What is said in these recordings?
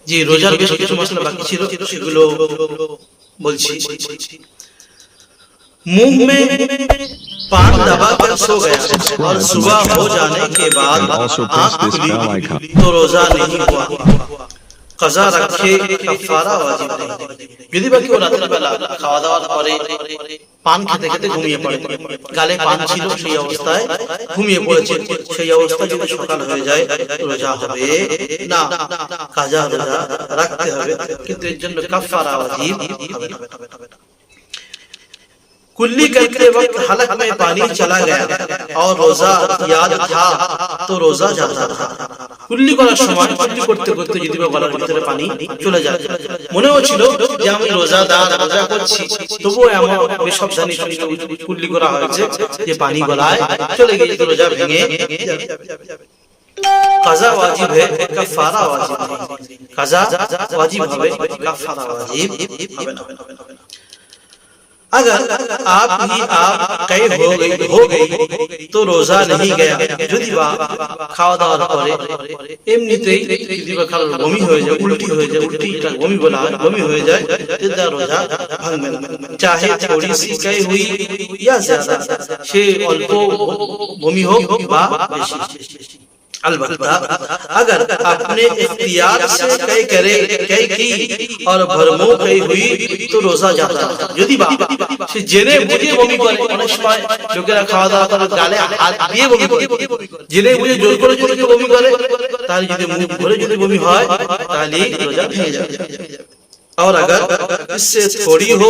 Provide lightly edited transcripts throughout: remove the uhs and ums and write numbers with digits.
যে রোজার বেশ কিছু মশলা বাকি ছিল সেগুলো বলছি। मुंह में पान दबाकर सो गया और सुबह हो जाने के बाद आंख खुली तो रोजा नहीं हुआ, कज़ा रखे कफारा वाजिब नहीं। যদি বা কেউ রাতের বেলা খাওয়া দাওয়ার পরে পান খেতে খেতে ঘুমিয়ে পড়ে, গালে পান ছিল সেই অবস্থায় ঘুমিয়ে পড়েছে, সেই অবস্থায় যদি সকাল হয়ে যায় রোজা হবে না, কাজা রোজা রাখতে হবে, কিন্তু এর জন্য কাফারা ওয়াজিব হবে না। कुल्ली करते वक्त हलक में पानी चला गया और रोजा याद था तो रोजा जाता था। কুল্লি করার সময় কুল্লি করতে করতে যদি গলার ভিতরে পানি চলে যায়, মনে হচ্ছিল যে আমি রোজাদার, রোজা করছি, তবুও এমন বেসাবধানি কুল্লি করা হয়েছে যে পানি গলায় চলে গিয়ে রোজা ভেঙে যাবে। কাজা ওয়াজিব है, কাফারা ওয়াজিব नहीं। কাজা ওয়াজিব হবে, কাফারা ওয়াজিব হবে না। अगर आप ही आप कई हो गई तो रोजा नहीं गया। যদি বা খাওয়া দাওয়ার পরে এমনিতেই যদি বা খাওয়ার বমি হয়ে যায়, উল্টি হয়ে যায়, উল্টিটা বমি বলা হয়, বমি হয়ে যায়, তাহলে রোজা ভাঙবে না, চাহে थोड़ी सी कई हुई या ज्यादा, সে অল্প বমি হোক বা বেশি। अलबत्ता अगर अपने इख्तियार से कई करे कई की और भरमो कई हुई तो रोजा जाता है। যদি বা সে জেনে বুঝে বমি করে, অনেক সময় লোকেরা খাওয়া দাওয়া করে গালে হাত দিয়ে বমি করে, জেনে বুঝে জোর করে যদি কেউ বমি করে, তাহলে যদি মুখ ভরে যদি বমি হয় তাহলে রোজা ভেঙে যাবে। और अगर इससे थोड़ी हो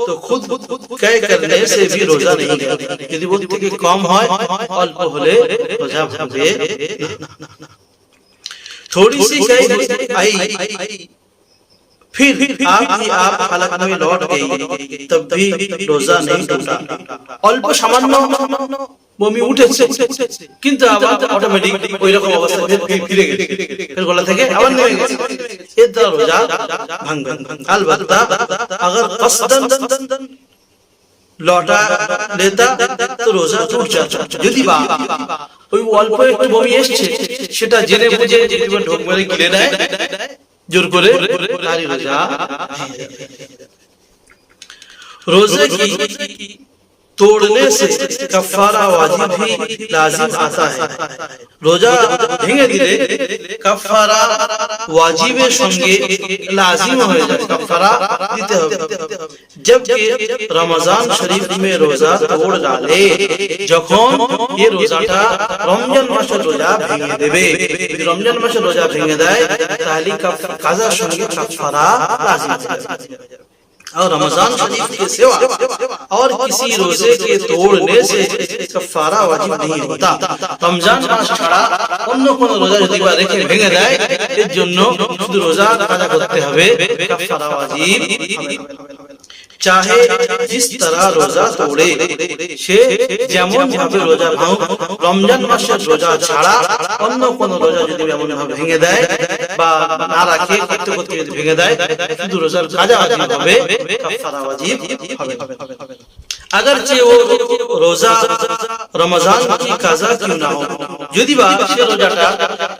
तो खुद कह करने से भी रोजा नहीं है। यदि वो থেকে কম হয়, অল্প হলে রোজা ভাঙবে না। थोड़ी सी कह आई फिर आप ही आप हालत में लौट गई तब भी रोजा नहीं टूटा। অল্প সামান্য বমি উঠেছে কিন্তু আবার অটোমেটিক ওই রকম অবস্থা ফিরে গেছে, ফির গলা থেকে আবার নেমে গেছে, এর দ্বারা রোজা ভাঙবে না। अलबत्ता अगर कसदन लौटा लेता तो रोजा टूट जाता। যদি বা ওই অল্প একটু বমি এসেছে সেটা জেনে বুঝে যদি ঢোক মেরে গিলে নেয় জোর করে, তারই রোজা। रोजे की तोड़ने से कफारा वाजिब भी लाजिम आता है। রোজা ভেঙে দিলে কাফারা ওয়াজিবের সঙ্গে লাজিম হয়ে যায়, কাফারা দিতে হবে। जबकि रमजान शरीफ में रोजा तोड़ डाले, যখন এই রোজাটা রমজান মাসের রোজা ভেঙে দেবে, রমজান মাসের রোজা ভেঙে দেয় তাহলে কাজার সঙ্গে কাফারা লাজিম হয়ে যাবে। और रमजान शरीफ के सिवा और किसी रोजे के तोड़ने से कफारा वाजिब नहीं होता। रमजान मास ছাড়া অন্য কোন রোজা যদি বা রেখে ভেঙে দেয় এর জন্য শুধু রোজা কাজা করতে হবে, কফারা ওয়াজিব হবে না। चाहे जिस तरह रोजा तोड़े, সে যেমন ভাবে রোজা ভাঙুক, রমজান মাসের রোজা ছাড়া অন্য কোন রোজা যদি এমন ভাবে ভেঙে দেয় বা না রাখে করতে করতে যদি ভেঙে দেয়, শুধু রোজার কাজা ওয়াজিব হবে, কাফারা ওয়াজিব হবে না। अगर যে ও রোজা রমজান কি কাজা क्यों না हो, যদি বা সে রোজাটা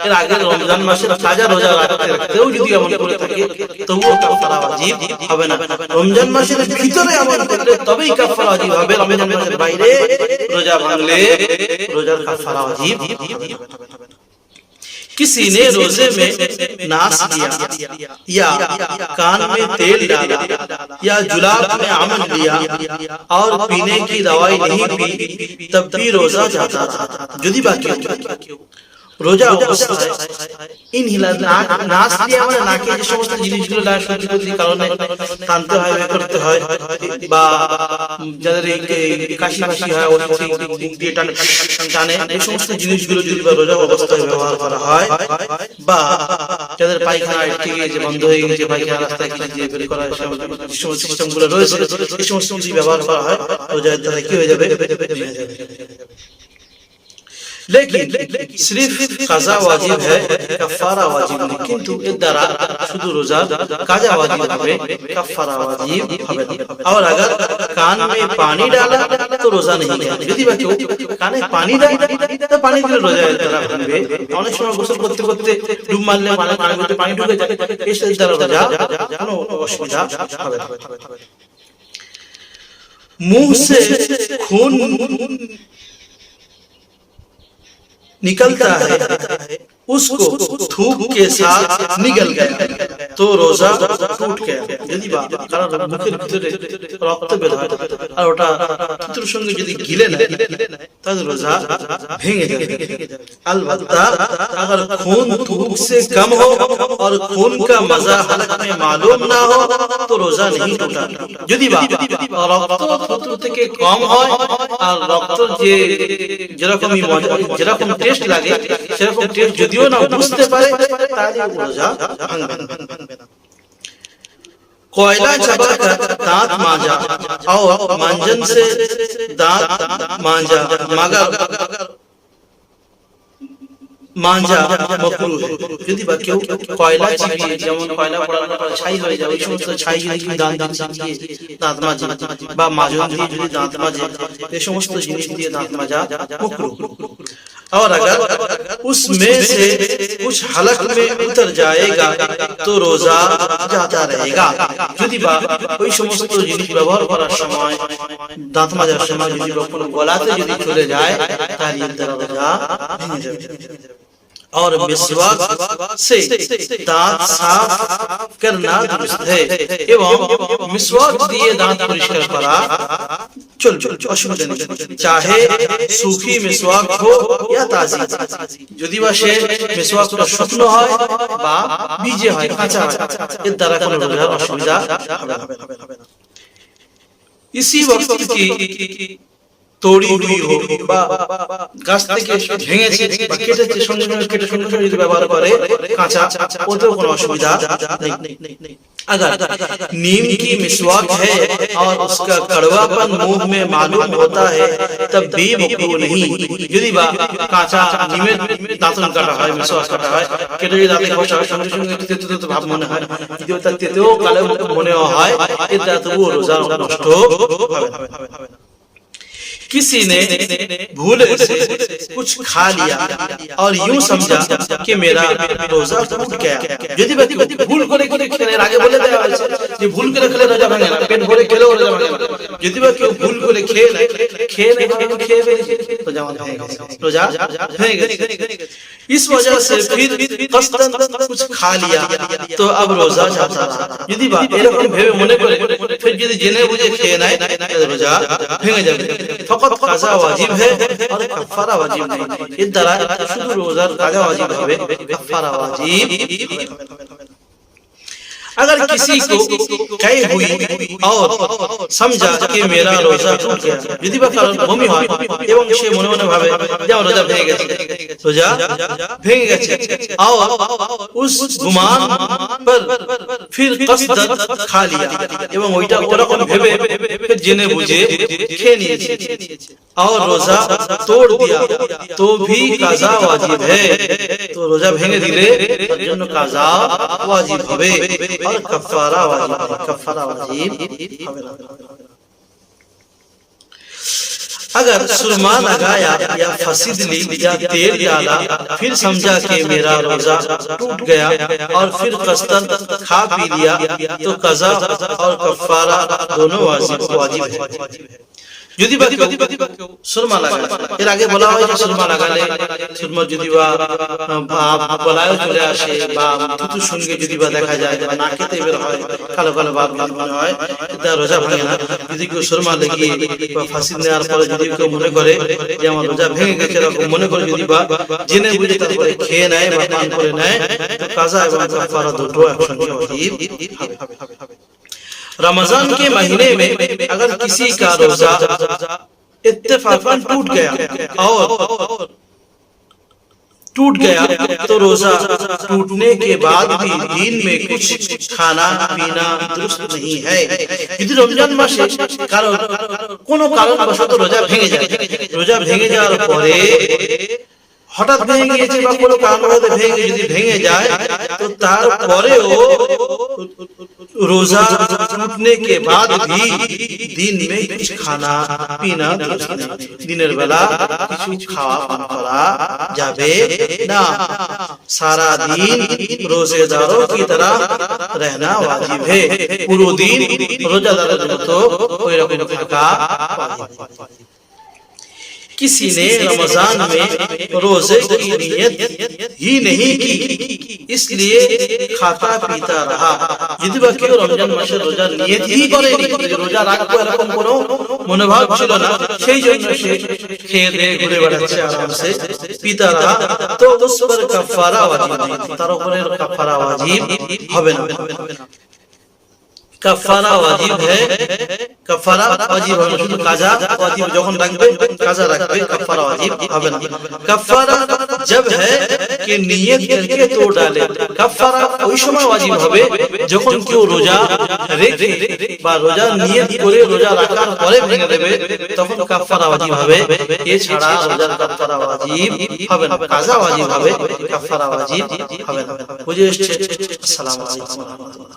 এর আগে রমজান মাসের কাজা রোজা রাখতেও যদি এমন করে থাকে তবুও কাফারা ওয়াজিব হবে না। রমজান মাসের ভিতরে এমন করলে তবেই কাফারা ওয়াজিব হবে, রমজান মাসের বাইরে রোজা ভাঙলে রোজার কাফারা ওয়াজিব হবে না। किसी ने रोजे में नाश किया या कान में तेल डाला या जुलाब में अमल लिया और पीने की दवाई नहीं पी तब भी रोजा जाता था। যদি বা কেউ রোজা অবস্থায় ইনহেলার নাশ দিয়ে মানে নাকে যে সমস্ত জিনিসগুলো লাগে সত্যি কারণে টানতে হয়, করতে হয়, বা যাদের কাশি কাশি হয় মুখ দিয়ে টানে, এই সমস্ত জিনিসগুলো যদি বা রোজা অবস্থায় ব্যবহার করা হয়, বা যাদের পায়খানা থেকে যে বন্ধ হয়ে গেছে, পায়খানা রাস্তায় দিয়ে বের করা সিস্টেমগুলো রয়েছে, এই সমস্ত যদি ব্যবহার করা হয় রোজার দ্বারা কি হয়ে যাবে? लेकिन सिर्फ কাজা ওয়াজিব है কাফারা ওয়াজিব नहीं কিন্তু এর দ্বারা শুধু রোজা কাজা ওয়াজিব হবে কাফারা ওয়াজিব হবে না और अगर कान में पानी डाला तो रोजा नहीं है যদি বা কেউ কানে পানি দেয় তো পানি দিলে রোজা এর দ্বারা ভাঙবে অনেক সময় গোসল করতে করতে ডুব মারলে পানির মধ্যে পানি ঢুকে যায় এর দ্বারা রোজা কোনো অসুবিধা হবে না मुंह से खून निकलता है उसको थूक के साथ निकल गया तो रोजा टूट गया यदि কারণ মুখের ভিতরে রক্ত বের হয় আর ওটা থুতুর সঙ্গে যদি গিলে নেয় তাহলে রোজা ভেঙে যাবে अलबत्ता अगर खून थूक से कम हो और खून का मजा हलक में मालूम ना हो तो रोजा नहीं टूटा যদি রক্ত থুতু থেকে কম হয় আর রক্ত যে যেরকমই যেরকম টেস্ট লাগে সেরকম টেস্ট যদিও না বুঝতে পারে তাহলে রোজা ভাঙবে না कोयला चबाकर दांत मांजा और मांजन से दांत मांजा मगर मांजा मकरूह है যদি বা কেউ কয়লা চিবিয়ে যেমন কয়লা পোড়ানোর পর ছাই হয়ে যায় ওই সমস্ত ছাই যদি দাঁত দিয়ে দাঁত মাজে বা মাজন দিয়ে যদি দাঁত মাজে এই সমস্ত জিনিস দিয়ে দাঁত মাজা মকরুহ और अगर उसमें से कुछ हलक में उतर जाएगा तो रोजा जाता रहेगा যদি বা ওই সমস্ত জিনিস ব্যবহার করার সময় দাঁত মাজার সময় যদি কোনো গলাতে যদি চলে যায় তাহলে তার রোজা ভেঙে যাবে और मिसवाक से दांत साफ करना दुरुस्त है एवं मिसवाक दिए दांत परिष्कार करा चल असुविधा नहीं चाहे सूखी मिसवाक हो या ताजी যদি বা সে মিসওয়াকটা শুকনো হয় বা ভিজে হয় কাঁচা হয় এর দ্বারা কোনো রোজার অসুবিধা হবে না इसी वक्त की तोड़ी हुई हो বা গাছ থেকে ভেঙেছে বা কেটেছে সঙ্গে সঙ্গে কেটে সঙ্গে সঙ্গে যদি ব্যবহার করে কাঁচা ওতেও কোনো অসুবিধা নেই अगर नीम की मिसवाक है और उसका कड़वापन मुंह में मालूम होता है तब भी मकरूह नहीं যদি বা কাঁচা নিমের দাঁতন কাটা হয় মিসওয়াক কাটা হয় কেটে যদি দাঁতে ঘষা হয় সঙ্গে সঙ্গে তেতো তেতো ভাব মনে হয় যদি তার তেতেও কালো মনে হয় এর দ্বারা তবুও রোজা নষ্ট হবে না किसी ने भूल से कुछ खा लिया और यूं समझा कि मेरा रोजा टूट गया যদি বা ভুল করে খেলে আগে বলে দেওয়া হয়েছে যে ভুল করে খেলে রোজা ভাঙে না পেট ভরে খেলেও রোজা ভাঙে না যদি বা কেউ ভুল করে খেয়ে তো রোজা ভেঙে গেছে इस वजह से फिर कस्तन कुछ खा लिया तो अब रोजा जाता रहा যদি বা এরকম ভেবে মনে করে फिर যদি জেনে বুঝে খেয়ে নেয় তাহলে রোজা ভেঙে যাবে फकत কাজা ওয়াজিব है और কাফারা ওয়াজিব नहीं এর দ্বারা শুধু রোজার কাজা ওয়াজিব হবে কাফারা ওয়াজিব अगर किसी को कई हुई और समझा कि मेरा रोजा टूट गया যদি বা কারণ বমি হয় এবং সে মনে মনে ভাবে যে আমার রোজা ভেঙে গেছে और उस गुमान पर फिर कसदन खा लिया এবং ওইটা ওরকম ভেবে फिर জেনে বুঝে খেয়ে নিয়েছে और रोजा तोड़ दिया तो भी কাজা ওয়াজিব है তো রোজা ভেঙে দিলে তার জন্য কাজা ওয়াজিব হবে और कफारा वाजिब अगर सुरमा लगाया या फसीद ली या तेल डाला फिर समझा कि मेरा रोजा टूट गया और फिर कस्तन खा पी लिया तो कज़ा और कफारा दोनों वाजिब है যদি বা সুরমা লাগালে এর আগে বলা হয় যে সুরমা লাগালে সুরমা যদি বা গলায় চলে আসে বা থুতুর সঙ্গে যদি বা দেখা যায় বা নাকেতে বের হয় কালো কালো ভাব মনে হয় এটা রোজা ভাঙে না যদি কেউ সুরমা লাগিয়ে বা ফাঁসি নেওয়ার পরে যদি কেউ মনে করে যে আমার রোজা ভেঙে গেছে এরকম মনে করে যদি বা জেনে বুঝে তারপরে খেয়ে নেয় বা পান করে নেয় তো কাজা এবং কাফারা দুটো একসঙ্গে ওয়াজিব হবে रमजान के महीने में अगर किसी का रोजा इत्तेफाकन टूट गया तो रोजा टूटने के बाद भी दिन में कुछ खाना पीना दुरुस्त नहीं है यदि रमजान मासे কোনো কারণবশত রোজা ভেঙে যায় রোজা ভেঙে যাওয়ার পরে হঠাৎ ভেঙে গিয়েছে বা কোনো কারণবশত যদি ভেঙে যায় तो তারপরেও रोजा टूटने के बाद भी दिन में कुछ खाना पीना दिनेर बेला কিছু খাওয়া পান করা যাবে না सारा दिन रोजेदारों की तरह रहना वाजिब है पूरा दिन रोजादारों মতো ওই রকম থাকা किसी ने रमजान में रोजे की नियत ही नहीं की इसलिए खाता पीता रहा যদি বা কেউ রমজান মাসে রোজার নিয়ত ही করেনি রোজা রাখবো এরকম কোনো মনোভাব ছিল না সেই জন্য সে খেয়ে দিয়ে ঘুরে বেড়াচ্ছে আরামসে পিতা रहा तो उस पर कफारा वाजिब नहीं তার উপরে कफारा वाजिब হবে না कफारा वाजिब है कफारा वाजिब है শুধু কাজা वाजिब যখন রাখবে কাজা রাখবে कफारा वाजिब হবে না कफारा जब है कि नियत करके तोड़ डाले कफारा ওই সময় वाजिब হবে যখন কেউ রোজা রেখে বা রোজা নিয়ত করে রোজা রাখার পরে ভেঙে দেবে তখন कफारा वाजिब হবে এছাড়া রোজার कफारा वाजिब হবে না কাজা वाजिब হবে कफारा वाजिब হবে না বুঝে এসেছে আসসালামু আলাইকুম।